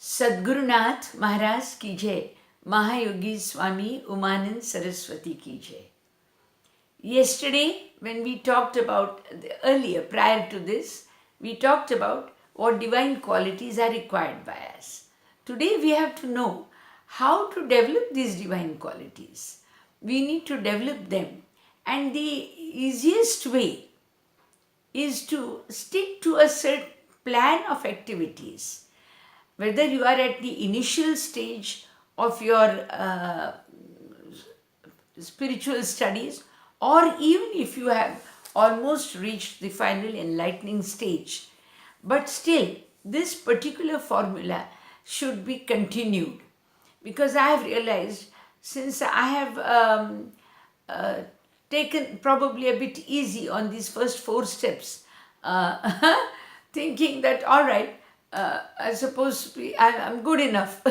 सद्गुरुनाथ महाराज की जय, Mahayogi Swami Umanand Saraswati ki jai. Yesterday, when we talked about, earlier, prior to this, we talked about what divine qualities are required by us. Today, we have to know how to develop these divine qualities. We need to develop them, and the easiest way is to stick to a certain plan of activities. Whether you are at the initial stage of your spiritual studies, or even if you have almost reached the final enlightening stage, but still this particular formula should be continued, because I have realized, since I have taken probably a bit easy on these first 4 steps, thinking that all right, I suppose I'm good enough.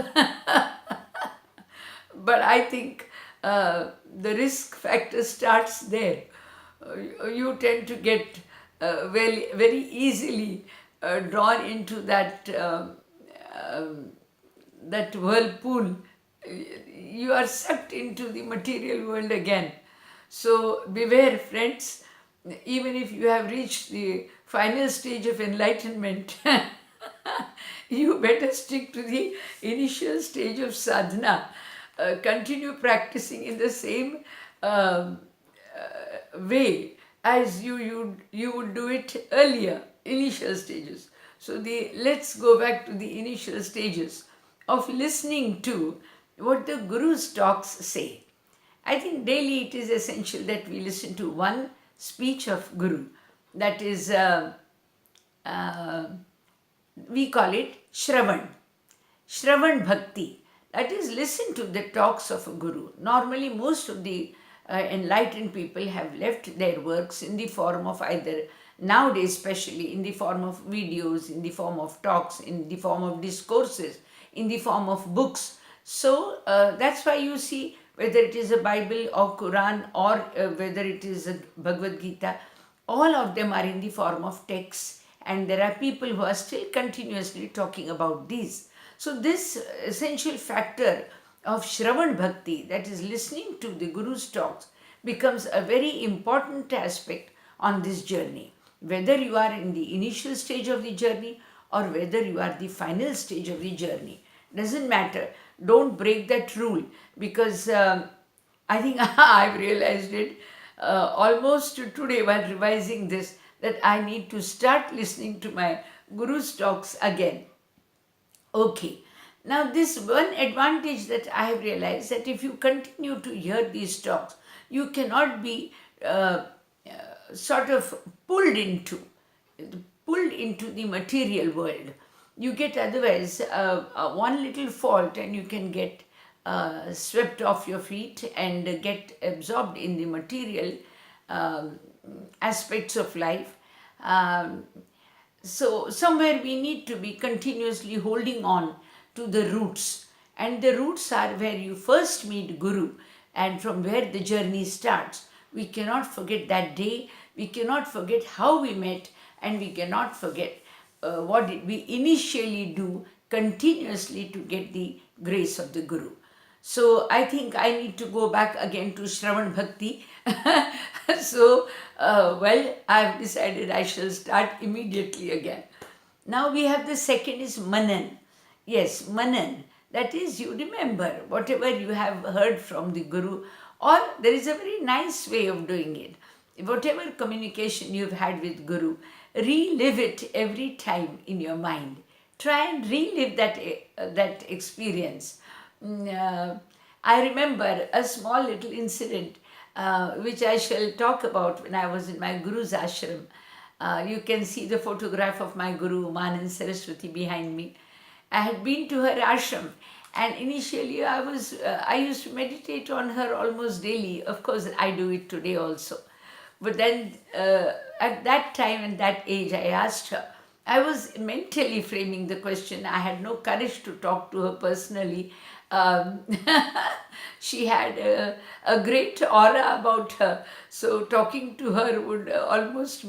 But I think the risk factor starts there. You tend to get very easily drawn into that whirlpool. You are sucked into the material world again. So beware, friends. Even if you have reached the final stage of enlightenment, you better stick to the initial stage of sadhana. Continue practicing in the same way as you would do it earlier, initial stages. So let's go back to the initial stages of listening to what the Guru's talks say. I think daily it is essential that we listen to one speech of Guru. That is, we call it Shravan. Shravan Bhakti. That is, listen to the talks of a Guru. Normally, most of the enlightened people have left their works in the form of either, nowadays especially, in the form of videos, in the form of talks, in the form of discourses, in the form of books. So that's why you see, whether it is a Bible or Quran, or whether it is a Bhagavad Gita, all of them are in the form of texts, and there are people who are still continuously talking about these. So this essential factor of Shravan Bhakti, that is listening to the Guru's talks, becomes a very important aspect on this journey. Whether you are in the initial stage of the journey or whether you are the final stage of the journey, doesn't matter. Don't break that rule, because I think I've realized it almost today while revising this, that I need to start listening to my Guru's talks again. Okay, now this one advantage that I have realized, that if you continue to hear these talks, you cannot be sort of pulled into the material world. You get otherwise one little fault and you can get swept off your feet and get absorbed in the material aspects of life. So somewhere we need to be continuously holding on to the roots, and the roots are where you first meet Guru and from where the journey starts. We cannot forget that day, we cannot forget how we met, and we cannot forget what did we initially do continuously to get the grace of the Guru. So I think I need to go back again to Shravan Bhakti. So, I've decided I shall start immediately again. Now we have the second is Manan. Yes, Manan. That is, you remember whatever you have heard from the Guru, or there is a very nice way of doing it. Whatever communication you've had with Guru, relive it every time in your mind. Try and relive that experience. I remember a small little incident which I shall talk about when I was in my Guru's ashram. You can see the photograph of my Guru, Umanand Saraswati, behind me. I had been to her ashram, and initially I used to meditate on her almost daily. Of course, I do it today also. But then at that time and that age, I asked her. I was mentally framing the question. I had no courage to talk to her personally. She had a great aura about her, so talking to her would almost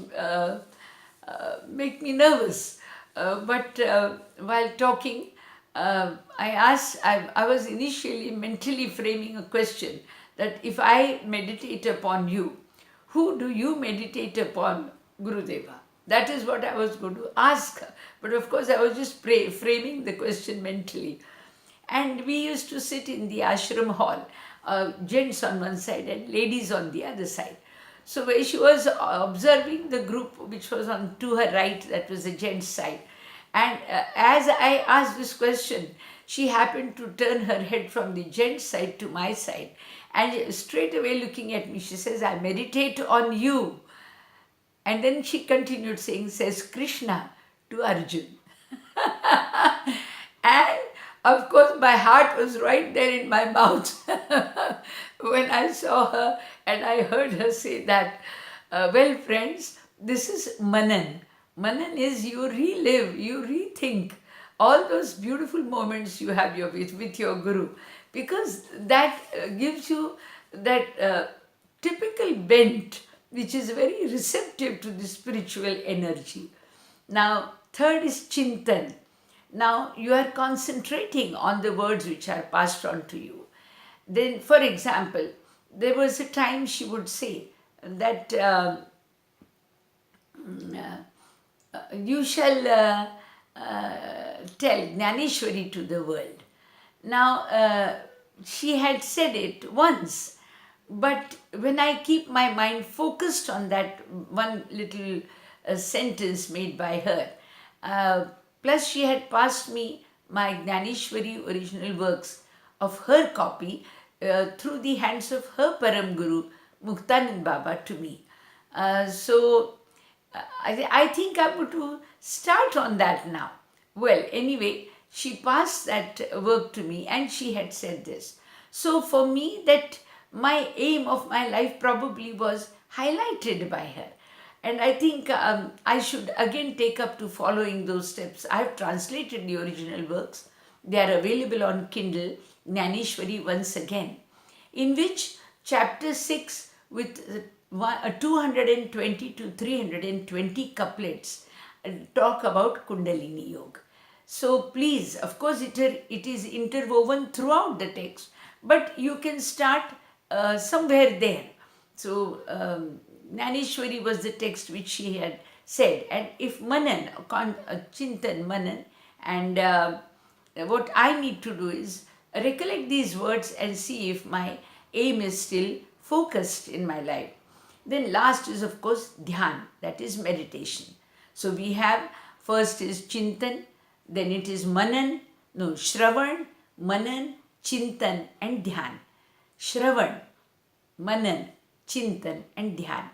make me nervous. But while talking, I was initially mentally framing a question that if I meditate upon you, who do you meditate upon, Gurudeva? That is what I was going to ask her. But of course, I was just framing the question mentally. And we used to sit in the ashram hall, gents on one side and ladies on the other side. So where she was observing the group which was on to her right, that was the gents side. And as I asked this question, she happened to turn her head from the gents side to my side. And straight away looking at me, she says, I meditate on you. And then she continued saying, says Krishna to Arjun. And of course, my heart was right there in my mouth when I saw her and I heard her say that. Well, friends, this is Manan. Manan is you relive, you rethink all those beautiful moments you have with your Guru, because that gives you that typical bent which is very receptive to the spiritual energy. Now, third is Chintan. Now, you are concentrating on the words which are passed on to you. Then, for example, there was a time she would say that you shall tell Jnaneshwari to the world. Now, she had said it once, but when I keep my mind focused on that one little sentence made by her, plus she had passed me my Jnaneshwari original works of her copy through the hands of her Param Guru, Muktanand Baba, to me. I think I'm going to start on that now. Well, anyway, she passed that work to me and she had said this. So for me, that my aim of my life probably was highlighted by her. And I think I should again take up to following those steps. I have translated the original works. They are available on Kindle, Jnaneshwari once again, in which chapter 6 with 220 to 320 couplets talk about Kundalini Yoga. So please, of course it is interwoven throughout the text, but you can start somewhere there. So Jnaneshwari was the text which she had said, and if Manan, Chintan, Manan, and what I need to do is recollect these words and see if my aim is still focused in my life. Then last is of course Dhyan, that is meditation. So we have first is Chintan, then it is Shravan, Manan, Chintan and Dhyan. Shravan, Manan, Chintan and Dhyan.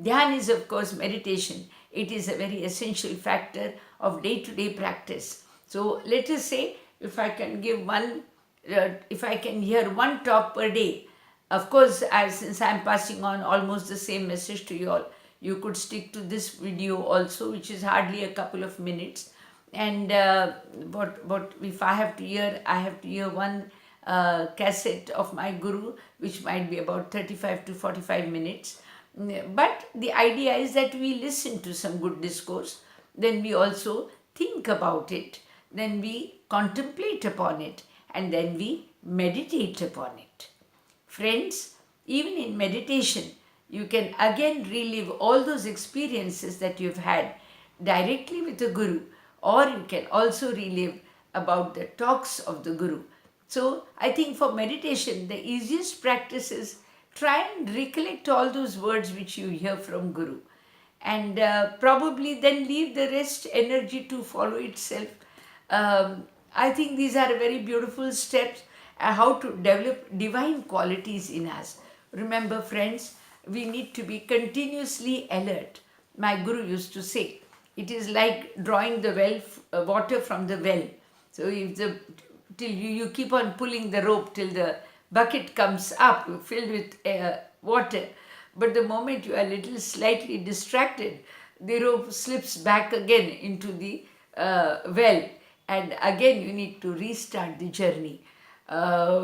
Dhyan is of course meditation. It is a very essential factor of day-to-day practice. So let us say if I can give if I can hear one talk per day, of course, since I am passing on almost the same message to you all, you could stick to this video also, which is hardly a couple of minutes. And what if I have to hear one cassette of my Guru, which might be about 35 to 45 minutes. But the idea is that we listen to some good discourse, then we also think about it, then we contemplate upon it, and then we meditate upon it. Friends, even in meditation, you can again relive all those experiences that you've had directly with the Guru, or you can also relive about the talks of the Guru. So I think for meditation, the easiest practice is try and recollect all those words which you hear from Guru, and probably then leave the rest energy to follow itself. I think these are very beautiful steps how to develop divine qualities in us. Remember, friends, we need to be continuously alert. My Guru used to say, it is like drawing the water from the well. So if till you keep on pulling the rope till the bucket comes up filled with water, but the moment you are a little slightly distracted, the rope slips back again into the well, and again you need to restart the journey. I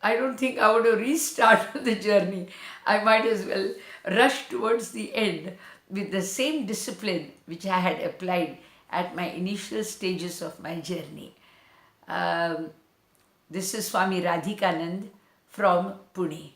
don't think I want to restart the journey. I might as well rush towards the end with the same discipline which I had applied at my initial stages of my journey. This is Swami Radhikanand from Pune.